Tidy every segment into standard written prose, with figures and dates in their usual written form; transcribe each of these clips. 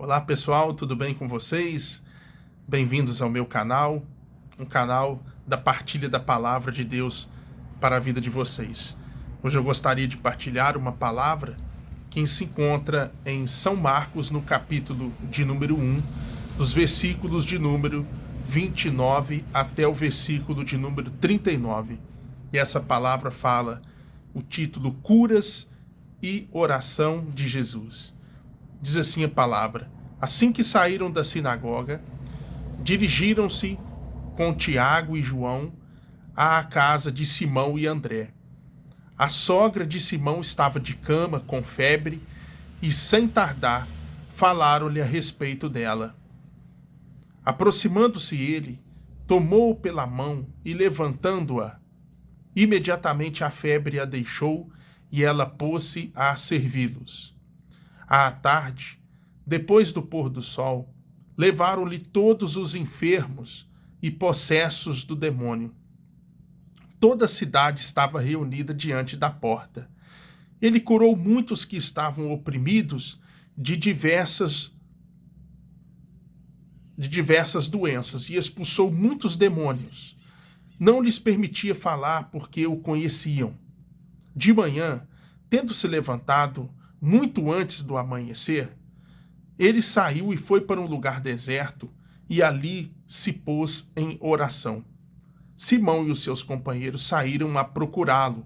Olá pessoal, tudo bem com vocês? Bem-vindos ao meu canal, um canal da partilha da palavra de Deus para a vida de vocês. Hoje eu gostaria de partilhar uma palavra que se encontra em São Marcos, no capítulo de número 1, dos versículos de número 29 até o versículo de número 39. E essa palavra fala o título Curas e Oração de Jesus. Diz assim a palavra: assim que saíram da sinagoga, dirigiram-se com Tiago e João à casa de Simão e André. A sogra de Simão estava de cama, com febre, e sem tardar, falaram-lhe a respeito dela. Aproximando-se ele, tomou-o pela mão e, levantando-a, imediatamente a febre a deixou e ela pôs-se a servi-los. À tarde, depois do pôr do sol, levaram-lhe todos os enfermos e possessos do demônio. Toda a cidade estava reunida diante da porta. Ele curou muitos que estavam oprimidos de diversas doenças e expulsou muitos demônios. Não lhes permitia falar porque o conheciam. De manhã, tendo se levantado muito antes do amanhecer, ele saiu e foi para um lugar deserto e ali se pôs em oração. Simão e os seus companheiros saíram a procurá-lo.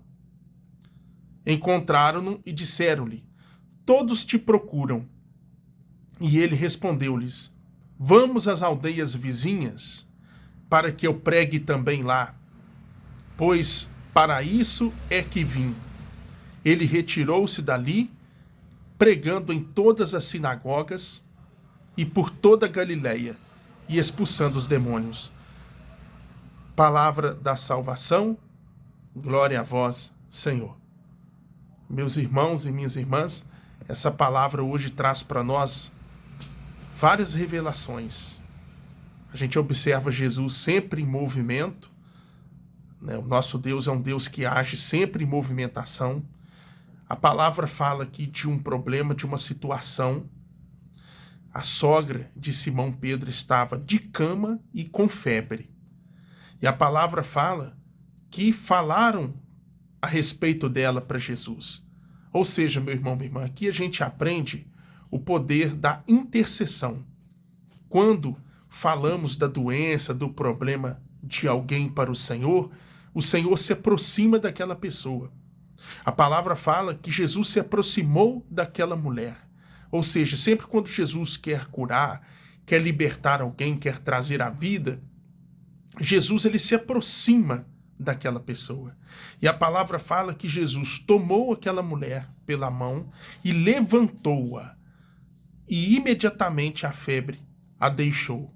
Encontraram-no e disseram-lhe: todos te procuram. E ele respondeu-lhes: vamos às aldeias vizinhas, para que eu pregue também lá, pois para isso é que vim. Ele retirou-se dali, pregando em todas as sinagogas e por toda a Galileia, e expulsando os demônios. Palavra da salvação, glória a vós, Senhor. Meus irmãos e minhas irmãs, essa palavra hoje traz para nós várias revelações. A gente observa Jesus sempre em movimento, né? O nosso Deus é um Deus que age sempre em movimentação. A palavra fala aqui de um problema, de uma situação. A sogra de Simão Pedro estava de cama e com febre. E a palavra fala que falaram a respeito dela para Jesus. Ou seja, meu irmão, minha irmã, aqui a gente aprende o poder da intercessão. Quando falamos da doença, do problema de alguém para o Senhor se aproxima daquela pessoa. A palavra fala que Jesus se aproximou daquela mulher. Ou seja, sempre quando Jesus quer curar, quer libertar alguém, quer trazer a vida, Jesus ele se aproxima daquela pessoa. E a palavra fala que Jesus tomou aquela mulher pela mão e levantou-a. E imediatamente a febre a deixou.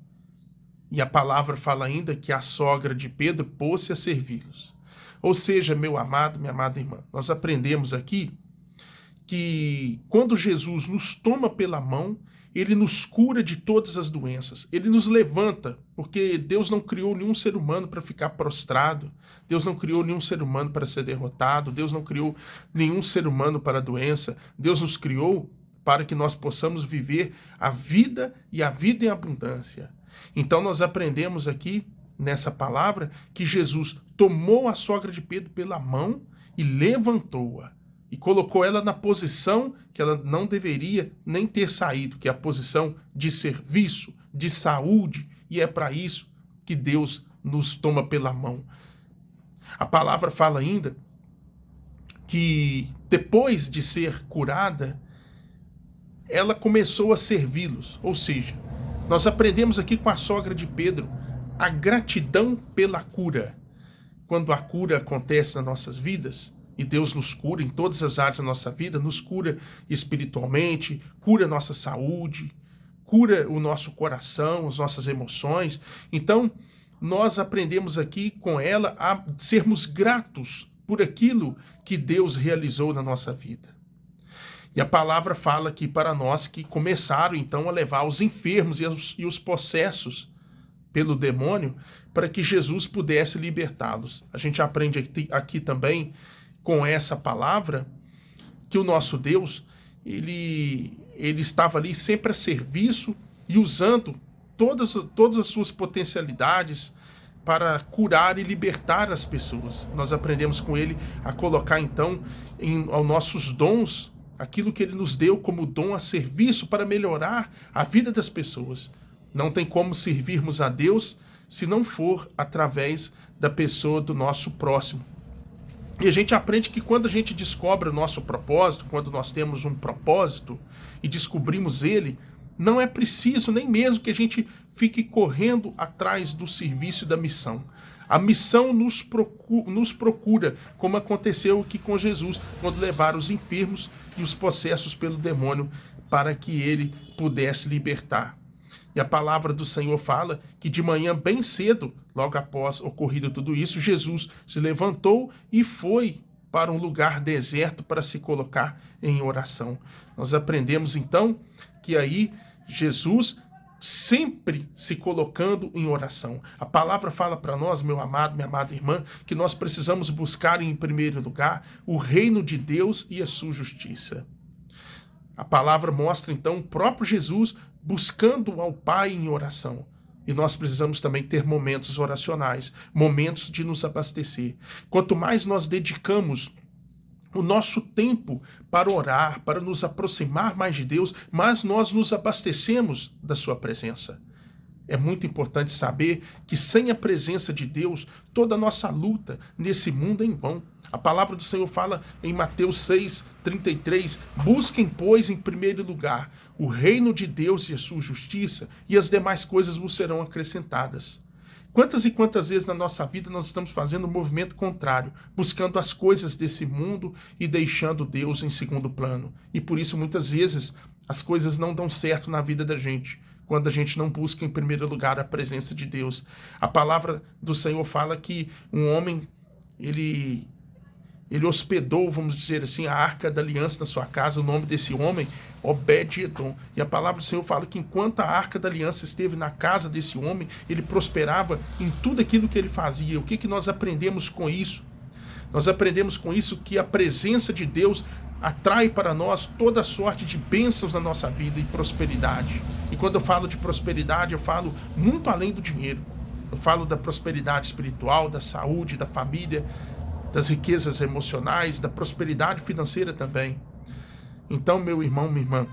E a palavra fala ainda que a sogra de Pedro pôs-se a servi-los. Ou seja, meu amado, minha amada irmã, nós aprendemos aqui que quando Jesus nos toma pela mão, ele nos cura de todas as doenças. Ele nos levanta, porque Deus não criou nenhum ser humano para ficar prostrado. Deus não criou nenhum ser humano para ser derrotado. Deus não criou nenhum ser humano para a doença. Deus nos criou para que nós possamos viver a vida e a vida em abundância. Então nós aprendemos aqui nessa palavra que Jesus tomou a sogra de Pedro pela mão e levantou-a e colocou ela na posição que ela não deveria nem ter saído, que é a posição de serviço, de saúde, e é para isso que Deus nos toma pela mão. A palavra fala ainda que depois de ser curada, ela começou a servi-los, ou seja, nós aprendemos aqui com a sogra de Pedro a gratidão pela cura. Quando a cura acontece nas nossas vidas, e Deus nos cura em todas as áreas da nossa vida, nos cura espiritualmente, cura a nossa saúde, cura o nosso coração, as nossas emoções. Então, nós aprendemos aqui com ela a sermos gratos por aquilo que Deus realizou na nossa vida. E a palavra fala aqui para nós que começaram então a levar os enfermos e os possessos pelo demônio para que Jesus pudesse libertá-los. A gente aprende aqui também com essa palavra que o nosso Deus, ele ele estava ali sempre a serviço e usando todas as suas potencialidades para curar e libertar as pessoas. Nós aprendemos com ele a colocar então aos nossos dons aquilo que ele nos deu como dom a serviço para melhorar a vida das pessoas. Não tem como servirmos a Deus se não for através da pessoa do nosso próximo. E a gente aprende que quando a gente descobre o nosso propósito, quando nós temos um propósito e descobrimos ele, não é preciso nem mesmo que a gente fique correndo atrás do serviço e da missão. A missão nos procura, como aconteceu aqui com Jesus, quando levaram os enfermos e os possessos pelo demônio para que ele pudesse libertar. E a palavra do Senhor fala que de manhã bem cedo, logo após ocorrido tudo isso, Jesus se levantou e foi para um lugar deserto para se colocar em oração. Nós aprendemos então que aí Jesus sempre se colocando em oração. A palavra fala para nós, meu amado, minha amada irmã, que nós precisamos buscar em primeiro lugar o reino de Deus e a sua justiça. A palavra mostra então o próprio Jesus buscando ao Pai em oração. E nós precisamos também ter momentos oracionais, momentos de nos abastecer. Quanto mais nós dedicamos o nosso tempo para orar, para nos aproximar mais de Deus, mais nós nos abastecemos da sua presença. É muito importante saber que sem a presença de Deus, toda a nossa luta nesse mundo é em vão. A palavra do Senhor fala em Mateus 6:33, busquem, pois, em primeiro lugar o reino de Deus e a sua justiça, e as demais coisas vos serão acrescentadas. Quantas e quantas vezes na nossa vida nós estamos fazendo o movimento contrário, buscando as coisas desse mundo e deixando Deus em segundo plano. E por isso muitas vezes as coisas não dão certo na vida da gente, quando a gente não busca em primeiro lugar a presença de Deus. A palavra do Senhor fala que um homem, ele hospedou, vamos dizer assim, a Arca da Aliança na sua casa. O nome desse homem, Obed-Edom. E a palavra do Senhor fala que enquanto a Arca da Aliança esteve na casa desse homem, ele prosperava em tudo aquilo que ele fazia. O que nós aprendemos com isso? Nós aprendemos com isso que a presença de Deus atrai para nós toda sorte de bênçãos na nossa vida e prosperidade. E quando eu falo de prosperidade, eu falo muito além do dinheiro. Eu falo da prosperidade espiritual, da saúde, da família, das riquezas emocionais, da prosperidade financeira também. Então, meu irmão, minha irmã,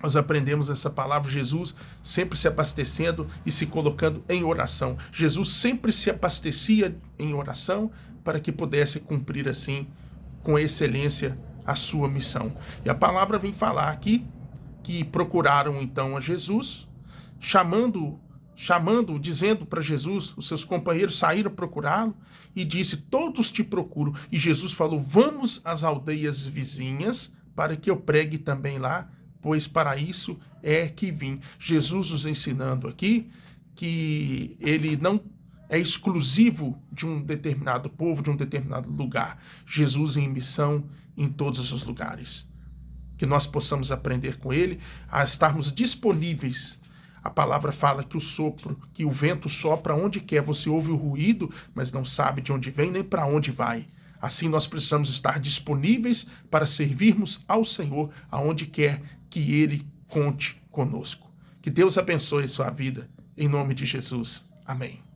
nós aprendemos essa palavra, Jesus sempre se abastecendo e se colocando em oração. Jesus sempre se abastecia em oração para que pudesse cumprir assim, com excelência, a sua missão. E a palavra vem falar aqui que procuraram então a Jesus, chamando, dizendo para Jesus, os seus companheiros saíram procurá-lo e disse, todos te procuram. E Jesus falou, vamos às aldeias vizinhas para que eu pregue também lá, pois para isso é que vim. Jesus nos ensinando aqui que ele não é exclusivo de um determinado povo, de um determinado lugar. Jesus em missão em todos os lugares. Que nós possamos aprender com ele a estarmos disponíveis. A palavra fala que que o vento sopra onde quer. Você ouve o ruído, mas não sabe de onde vem nem para onde vai. Assim nós precisamos estar disponíveis para servirmos ao Senhor aonde quer que Ele conte conosco. Que Deus abençoe sua vida, em nome de Jesus. Amém.